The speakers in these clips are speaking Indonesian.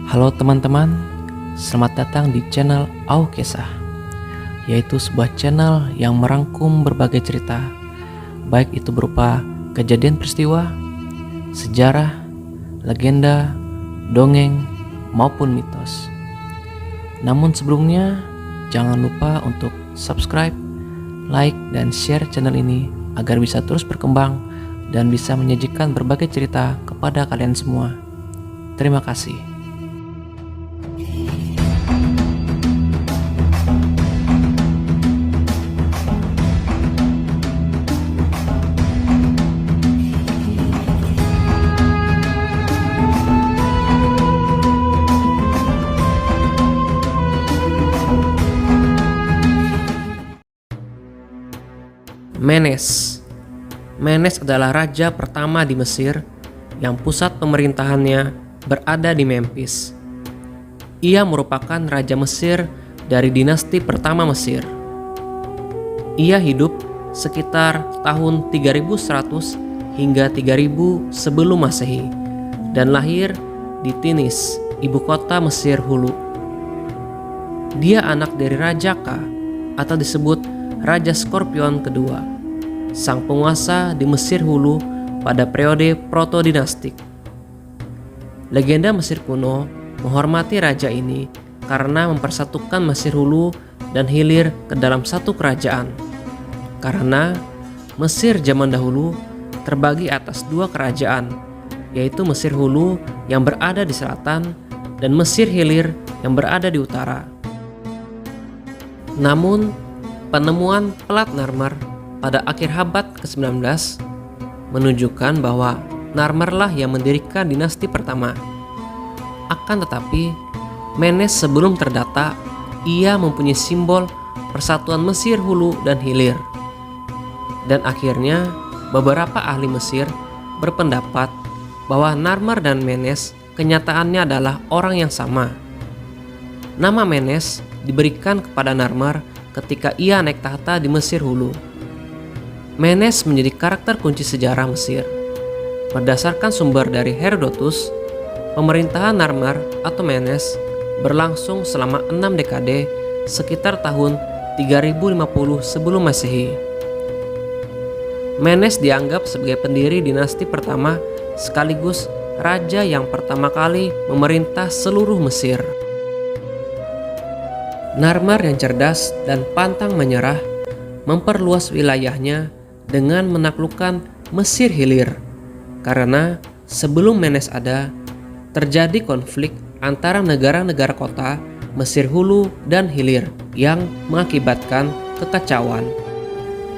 Halo teman-teman, selamat datang di channel Aukesah, yaitu sebuah channel yang merangkum berbagai cerita, baik itu berupa kejadian peristiwa, sejarah, legenda, dongeng, maupun mitos. Namun sebelumnya, jangan lupa untuk subscribe, like, dan share channel ini agar bisa terus berkembang dan bisa menyajikan berbagai cerita kepada kalian semua. Terima kasih. Menes adalah raja pertama di Mesir yang pusat pemerintahannya berada di Memphis. Ia merupakan raja Mesir dari dinasti pertama Mesir. Ia hidup sekitar tahun 3100 hingga 3000 sebelum Masehi dan lahir di Tinis, ibu kota Mesir hulu. Dia anak dari Raja Ka atau disebut Raja Skorpion kedua, sang penguasa di Mesir hulu pada periode proto-dinastik. Legenda Mesir kuno menghormati raja ini karena mempersatukan Mesir hulu dan hilir ke dalam satu kerajaan. Karena Mesir zaman dahulu terbagi atas dua kerajaan, yaitu Mesir hulu yang berada di selatan dan Mesir hilir yang berada di utara. Namun, penemuan pelat Narmer pada akhir abad ke-19 menunjukkan bahwa Narmerlah yang mendirikan dinasti pertama. Akan tetapi, Menes sebelum terdata, ia mempunyai simbol persatuan Mesir hulu dan hilir. Dan akhirnya, beberapa ahli Mesir berpendapat bahwa Narmer dan Menes kenyataannya adalah orang yang sama. Nama Menes diberikan kepada Narmer ketika ia naik tahta di Mesir hulu. Menes menjadi karakter kunci sejarah Mesir. Berdasarkan sumber dari Herodotus, pemerintahan Narmer atau Menes berlangsung selama 6 dekade sekitar tahun 3050 sebelum Masehi. Menes dianggap sebagai pendiri dinasti pertama sekaligus raja yang pertama kali memerintah seluruh Mesir. Narmer yang cerdas dan pantang menyerah memperluas wilayahnya dengan menaklukkan Mesir hilir. Karena sebelum Menes ada, terjadi konflik antara negara-negara kota Mesir hulu dan hilir yang mengakibatkan kekacauan.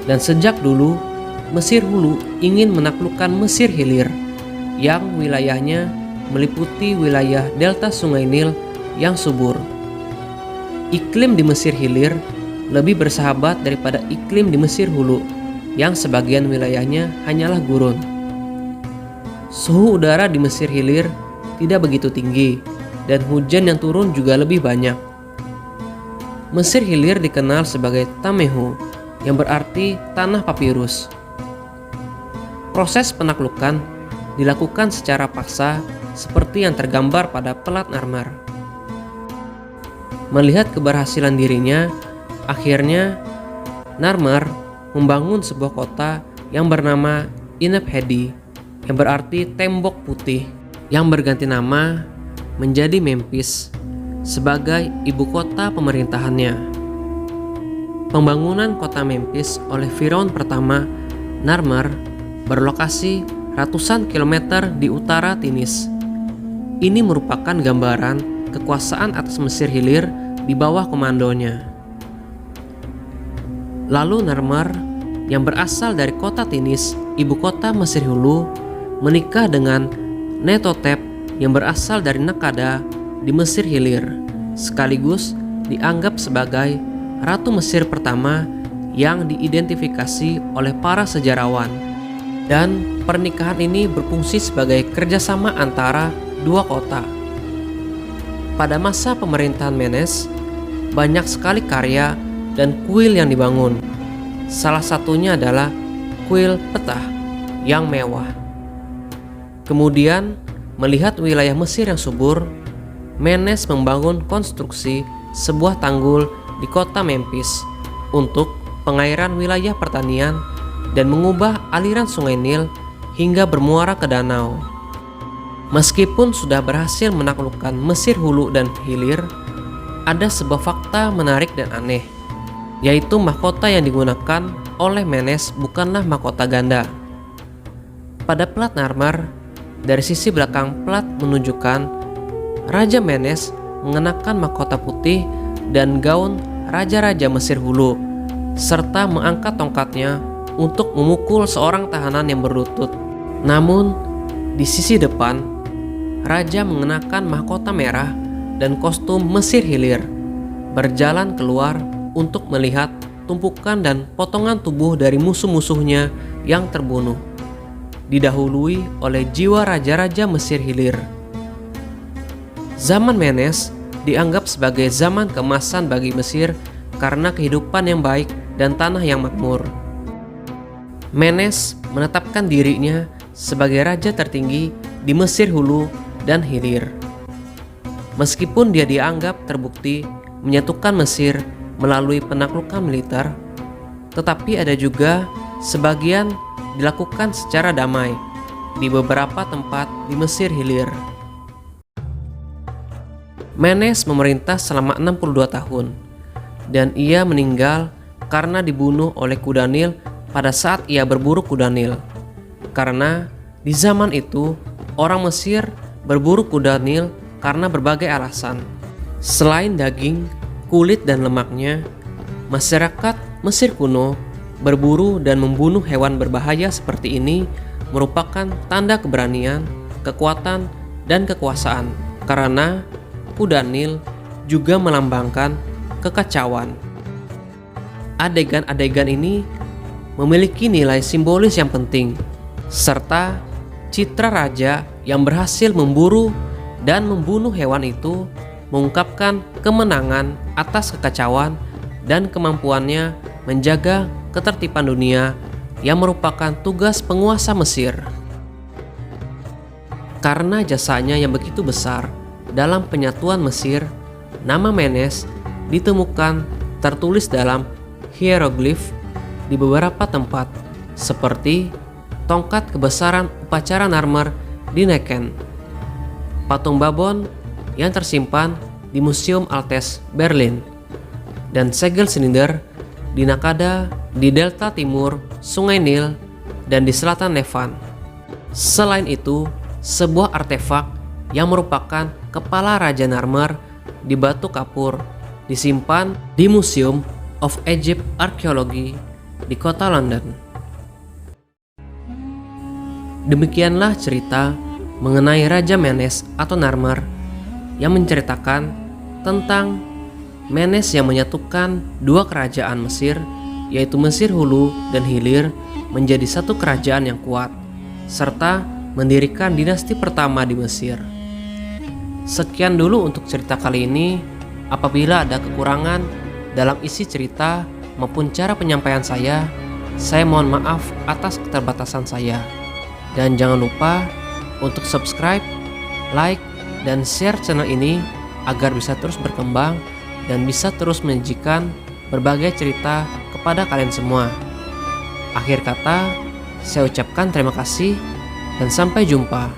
Dan sejak dulu, Mesir hulu ingin menaklukkan Mesir hilir yang wilayahnya meliputi wilayah delta Sungai Nil yang subur. Iklim di Mesir hilir lebih bersahabat daripada iklim di Mesir hulu yang sebagian wilayahnya hanyalah gurun. Suhu udara di Mesir hilir tidak begitu tinggi dan hujan yang turun juga lebih banyak. Mesir hilir dikenal sebagai Tamehu yang berarti tanah papirus. Proses penaklukan dilakukan secara paksa seperti yang tergambar pada pelat Narmer. Melihat keberhasilan dirinya, akhirnya Narmer membangun sebuah kota yang bernama Ineb-Hedi yang berarti tembok putih, yang berganti nama menjadi Memphis sebagai ibu kota pemerintahannya. Pembangunan kota Memphis oleh Firaun pertama, Narmer, berlokasi ratusan kilometer di utara Tinis. Ini merupakan gambaran kekuasaan atas Mesir hilir di bawah komandonya. Lalu Narmer yang berasal dari kota Tinis, ibu kota Mesir hulu, menikah dengan Netotep yang berasal dari Nekada di Mesir hilir, sekaligus dianggap sebagai ratu Mesir pertama yang diidentifikasi oleh para sejarawan. Dan pernikahan ini berfungsi sebagai kerjasama antara dua kota. Pada masa pemerintahan Menes, banyak sekali karya dan kuil yang dibangun. Salah satunya adalah kuil Petah yang mewah. Kemudian, melihat wilayah Mesir yang subur, Menes membangun konstruksi sebuah tanggul di kota Memphis untuk pengairan wilayah pertanian dan mengubah aliran sungai Nil hingga bermuara ke danau. Meskipun sudah berhasil menaklukkan Mesir hulu dan hilir, ada sebuah fakta menarik dan aneh, yaitu mahkota yang digunakan oleh Menes bukanlah mahkota ganda. Pada plat Narmer, dari sisi belakang plat menunjukkan Raja Menes mengenakan mahkota putih dan gaun raja-raja Mesir hulu, serta mengangkat tongkatnya untuk memukul seorang tahanan yang berlutut. Namun, di sisi depan, Raja mengenakan mahkota merah dan kostum Mesir hilir, berjalan keluar untuk melihat tumpukan dan potongan tubuh dari musuh-musuhnya yang terbunuh, didahului oleh jiwa raja-raja Mesir hilir. Zaman Menes dianggap sebagai zaman keemasan bagi Mesir karena kehidupan yang baik dan tanah yang makmur. Menes menetapkan dirinya sebagai raja tertinggi di Mesir hulu dan hilir. Meskipun dia dianggap terbukti menyatukan Mesir melalui penaklukan militer, tetapi ada juga sebagian dilakukan secara damai di beberapa tempat di Mesir hilir. Menes memerintah selama 62 tahun dan ia meninggal karena dibunuh oleh kuda Nil pada saat ia berburu kuda Nil. Karena di zaman itu orang Mesir berburu kuda Nil karena berbagai alasan. Selain daging, kulit dan lemaknya, masyarakat Mesir kuno berburu dan membunuh hewan berbahaya seperti ini merupakan tanda keberanian, kekuatan, dan kekuasaan. Karena kuda Nil juga melambangkan kekacauan. Adegan-adegan ini memiliki nilai simbolis yang penting, serta citra raja yang berhasil memburu dan membunuh hewan itu mengungkapkan kemenangan atas kekacauan dan kemampuannya menjaga ketertiban dunia yang merupakan tugas penguasa Mesir. Karena jasanya yang begitu besar dalam penyatuan Mesir, nama Menes ditemukan tertulis dalam hieroglif di beberapa tempat, seperti tongkat kebesaran upacara Narmer di Neken, patung babon yang tersimpan di Museum Altes Berlin, dan segel silinder di Nakada di delta timur Sungai Nil dan di selatan Levan. Selain itu, sebuah artefak yang merupakan kepala Raja Narmer di batu kapur disimpan di Museum of Egypt Archaeology di kota London. Demikianlah cerita mengenai Raja Menes atau Narmer yang menceritakan tentang Menes yang menyatukan dua kerajaan Mesir, yaitu Mesir hulu dan hilir, menjadi satu kerajaan yang kuat, serta mendirikan dinasti pertama di Mesir. Sekian dulu untuk cerita kali ini. Apabila ada kekurangan dalam isi cerita maupun cara penyampaian saya mohon maaf atas keterbatasan saya. Dan jangan lupa untuk subscribe, like, dan share channel ini agar bisa terus berkembang dan bisa terus menyajikan berbagai cerita kepada kalian semua. Akhir kata, saya ucapkan terima kasih dan sampai jumpa.